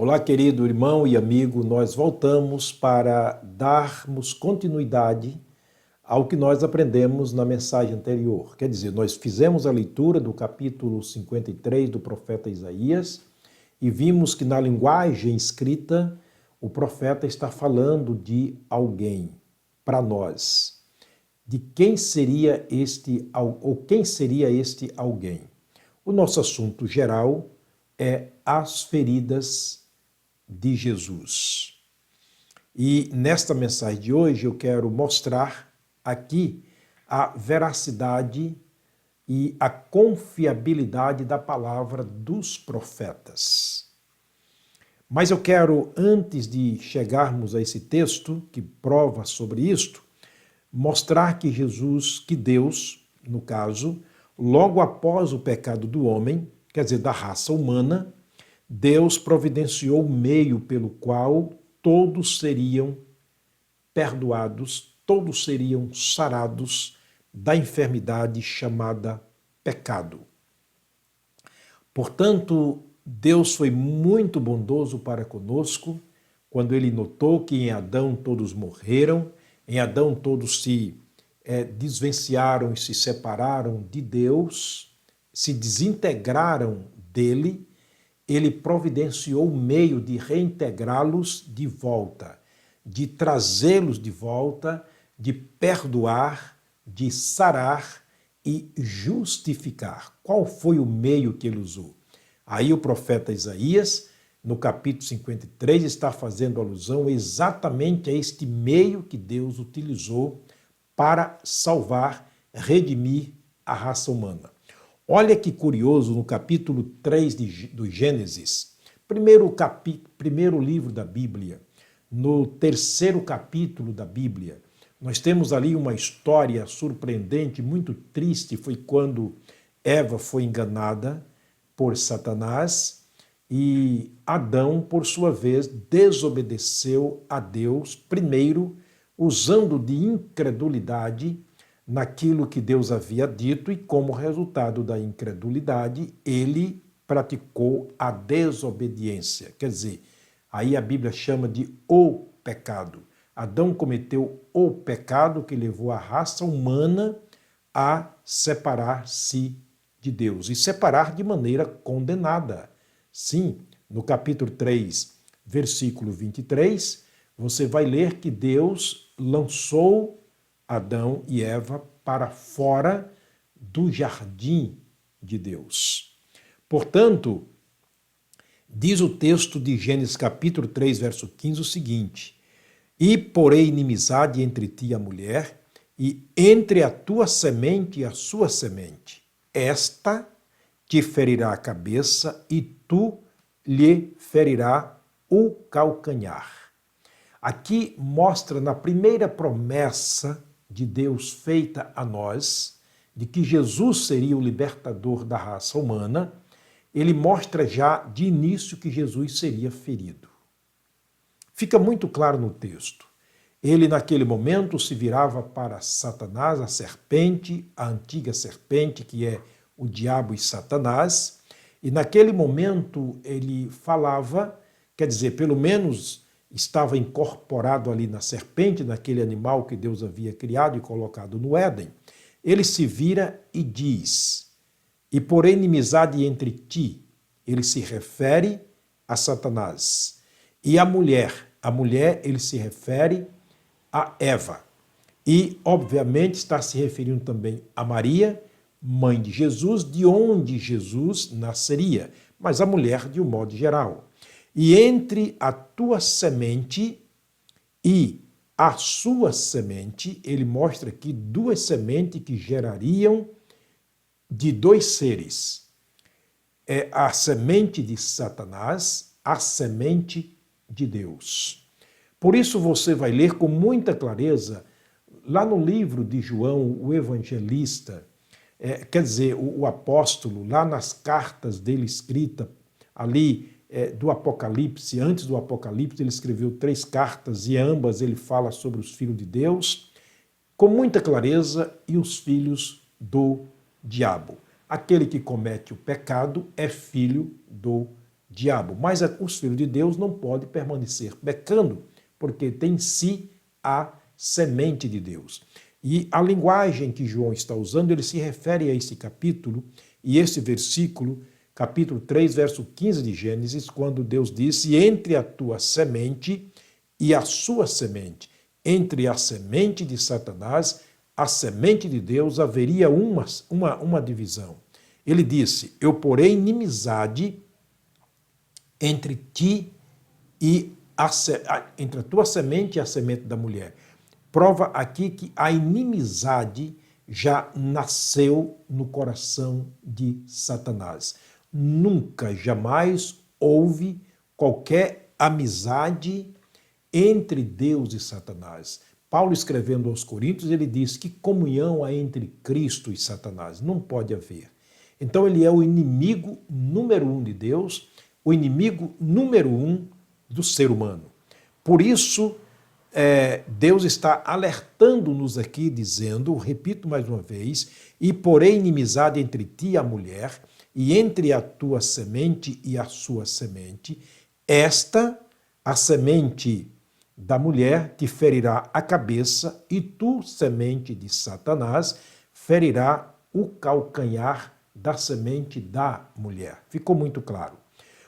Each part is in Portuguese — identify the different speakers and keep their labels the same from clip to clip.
Speaker 1: Olá, querido irmão e amigo, nós voltamos para darmos continuidade ao que nós aprendemos na mensagem anterior. Quer dizer, nós fizemos a leitura do capítulo 53 do profeta Isaías e vimos que na linguagem escrita o profeta está falando de alguém para nós. De quem seria quem seria este alguém? O nosso assunto geral é as feridas de Jesus. E nesta mensagem de hoje eu quero mostrar aqui a veracidade e a confiabilidade da palavra dos profetas. Mas eu quero, antes de chegarmos a esse texto que prova sobre isto, mostrar que Jesus, que Deus, no caso, logo após o pecado do homem, quer dizer, da raça humana, Deus providenciou o meio pelo qual todos seriam perdoados, todos seriam sarados da enfermidade chamada pecado. Portanto, Deus foi muito bondoso para conosco quando ele notou que em Adão todos morreram, em Adão todos se desvencilharam e se separaram de Deus, se desintegraram dele. Ele providenciou o meio de reintegrá-los de volta, de trazê-los de volta, de perdoar, de sarar e justificar. Qual foi o meio que ele usou? Aí o profeta Isaías, no capítulo 53, está fazendo alusão exatamente a este meio que Deus utilizou para salvar, redimir a raça humana. Olha que curioso, no capítulo 3 do Gênesis, primeiro livro da Bíblia, no terceiro capítulo da Bíblia, nós temos ali uma história surpreendente, muito triste, foi quando Eva foi enganada por Satanás e Adão, por sua vez, desobedeceu a Deus, primeiro usando de incredulidade naquilo que Deus havia dito e, como resultado da incredulidade, ele praticou a desobediência. Quer dizer, aí a Bíblia chama de o pecado. Adão cometeu o pecado que levou a raça humana a separar-se de Deus e separar de maneira condenada. Sim, no capítulo 3, versículo 23, você vai ler que Deus lançou Adão e Eva para fora do jardim de Deus. Portanto, diz o texto de Gênesis capítulo 3, verso 15 o seguinte: E porei inimizade entre ti e a mulher, e entre a tua semente e a sua semente. Esta te ferirá a cabeça e tu lhe ferirá o calcanhar. Aqui mostra na primeira promessa de Deus feita a nós, de que Jesus seria o libertador da raça humana, ele mostra já de início que Jesus seria ferido. Fica muito claro no texto. Ele, naquele momento, se virava para Satanás, a serpente, a antiga serpente, que é o diabo e Satanás, e naquele momento ele falava, quer dizer, pelo menos estava incorporado ali na serpente, naquele animal que Deus havia criado e colocado no Éden. Ele se vira e diz: E porém inimizade entre ti. Ele se refere a Satanás. E a mulher ele se refere a Eva. E, obviamente, está se referindo também a Maria, mãe de Jesus, de onde Jesus nasceria, mas a mulher de um modo geral. E entre a tua semente e a sua semente, ele mostra aqui duas sementes que gerariam de dois seres. É a semente de Satanás, a semente de Deus. Por isso você vai ler com muita clareza, lá no livro de João, o evangelista, quer dizer, o apóstolo, lá nas cartas dele escrita, ali do Apocalipse, antes do Apocalipse, ele escreveu 3 cartas e ambas ele fala sobre os filhos de Deus, com muita clareza, e os filhos do diabo. Aquele que comete o pecado é filho do diabo. Mas os filhos de Deus não podem permanecer pecando, porque tem em si a semente de Deus. E a linguagem que João está usando, ele se refere a esse capítulo e esse versículo, capítulo 3, verso 15 de Gênesis, quando Deus disse: entre a tua semente e a sua semente, entre a semente de Satanás, a semente de Deus, haveria uma divisão. Ele disse: eu porei inimizade entre ti e entre a tua semente e a semente da mulher. Prova aqui que a inimizade já nasceu no coração de Satanás. Nunca, jamais houve qualquer amizade entre Deus e Satanás. Paulo, escrevendo aos Coríntios, ele diz que comunhão há entre Cristo e Satanás. Não pode haver. Então ele é o inimigo número 1 de Deus, o inimigo número 1 do ser humano. Por isso, Deus está alertando-nos aqui, dizendo, repito mais uma vez, e porém inimizade entre ti e a mulher, e entre a tua semente e a sua semente, a semente da mulher, te ferirá a cabeça, e tu, semente de Satanás, ferirá o calcanhar da semente da mulher. Ficou muito claro.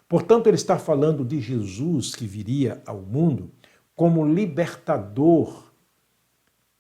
Speaker 1: Portanto, ele está falando de Jesus que viria ao mundo como libertador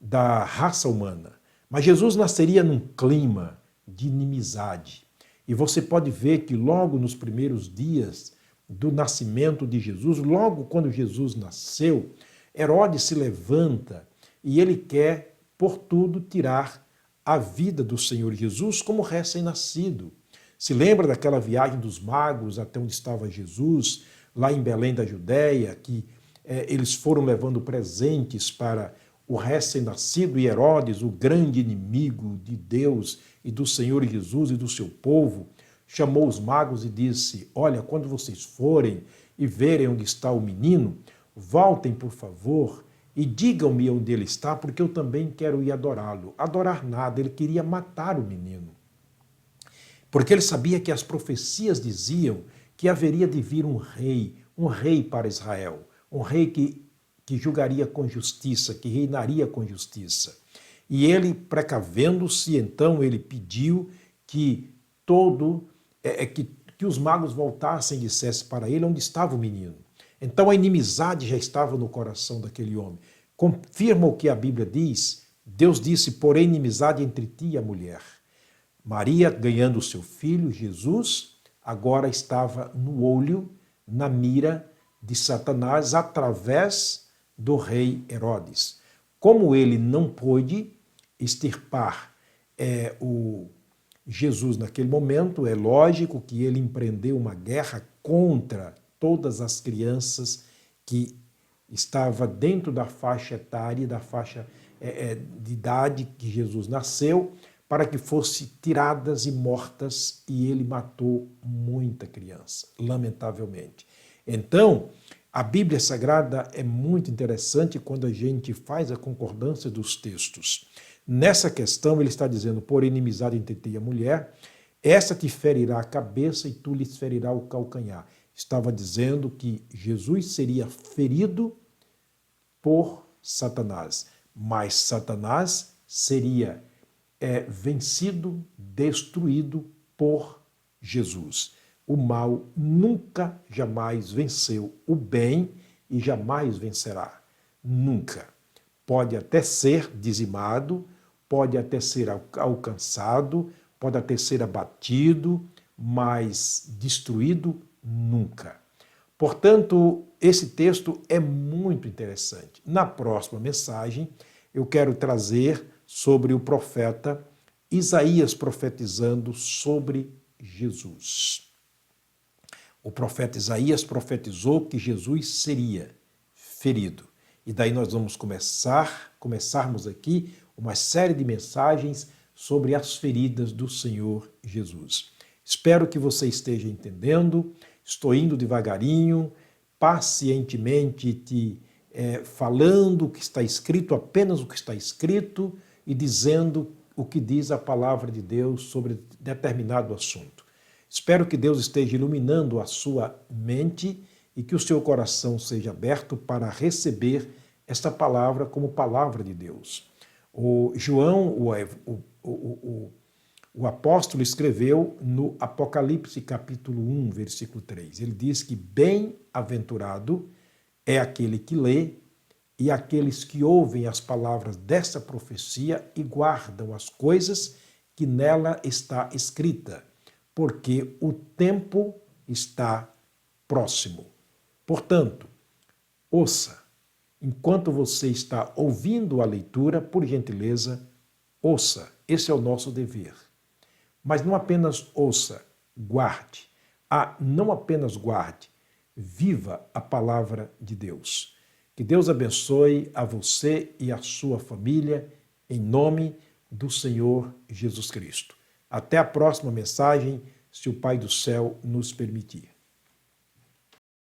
Speaker 1: da raça humana. Mas Jesus nasceria num clima de inimizade. E você pode ver que logo nos primeiros dias do nascimento de Jesus, logo quando Jesus nasceu, Herodes se levanta e ele quer, por tudo, tirar a vida do Senhor Jesus como recém-nascido. Se lembra daquela viagem dos magos até onde estava Jesus, lá em Belém da Judéia, que eles foram levando presentes para o recém-nascido, e Herodes, o grande inimigo de Deus e do Senhor Jesus e do seu povo, chamou os magos e disse: olha, quando vocês forem e verem onde está o menino, voltem, por favor, e digam-me onde ele está, porque eu também quero ir adorá-lo. Adorar nada, ele queria matar o menino. Porque ele sabia que as profecias diziam que haveria de vir um rei para Israel, um rei que julgaria com justiça, que reinaria com justiça. E ele, precavendo-se, então ele pediu que que os magos voltassem e dissessem para ele onde estava o menino. Então a inimizade já estava no coração daquele homem. Confirma o que a Bíblia diz. Deus disse: porém inimizade entre ti e a mulher. Maria, ganhando o seu filho, Jesus, agora estava no olho, na mira de Satanás, através do rei Herodes. Como ele não pôde extirpar o Jesus naquele momento, é lógico que ele empreendeu uma guerra contra todas as crianças que estavam dentro da faixa etária, da faixa de idade que Jesus nasceu, para que fossem tiradas e mortas, e ele matou muita criança, lamentavelmente. Então, a Bíblia Sagrada é muito interessante quando a gente faz a concordância dos textos. Nessa questão, ele está dizendo: por inimizade entre ti e a mulher, essa te ferirá a cabeça e tu lhes ferirá o calcanhar. Estava dizendo que Jesus seria ferido por Satanás, mas Satanás seria vencido, destruído por Jesus. O mal nunca, jamais venceu o bem e jamais vencerá. Nunca. Pode até ser dizimado, pode até ser alcançado, pode até ser abatido, mas destruído nunca. Portanto, esse texto é muito interessante. Na próxima mensagem, eu quero trazer sobre o profeta Isaías profetizando sobre Jesus. O profeta Isaías profetizou que Jesus seria ferido. E daí nós vamos começarmos aqui uma série de mensagens sobre as feridas do Senhor Jesus. Espero que você esteja entendendo. Estou indo devagarinho, pacientemente falando o que está escrito, apenas o que está escrito, e dizendo o que diz a palavra de Deus sobre determinado assunto. Espero que Deus esteja iluminando a sua mente e que o seu coração seja aberto para receber esta palavra como palavra de Deus. O João, o apóstolo, escreveu no Apocalipse capítulo 1, versículo 3. Ele diz que bem-aventurado é aquele que lê e aqueles que ouvem as palavras dessa profecia e guardam as coisas que nela está escrita, porque o tempo está próximo. Portanto, ouça. Enquanto você está ouvindo a leitura, por gentileza, ouça. Esse é o nosso dever. Mas não apenas ouça, guarde. Não apenas guarde, viva a palavra de Deus. Que Deus abençoe a você e a sua família, em nome do Senhor Jesus Cristo. Até a próxima mensagem, se o Pai do céu nos permitir.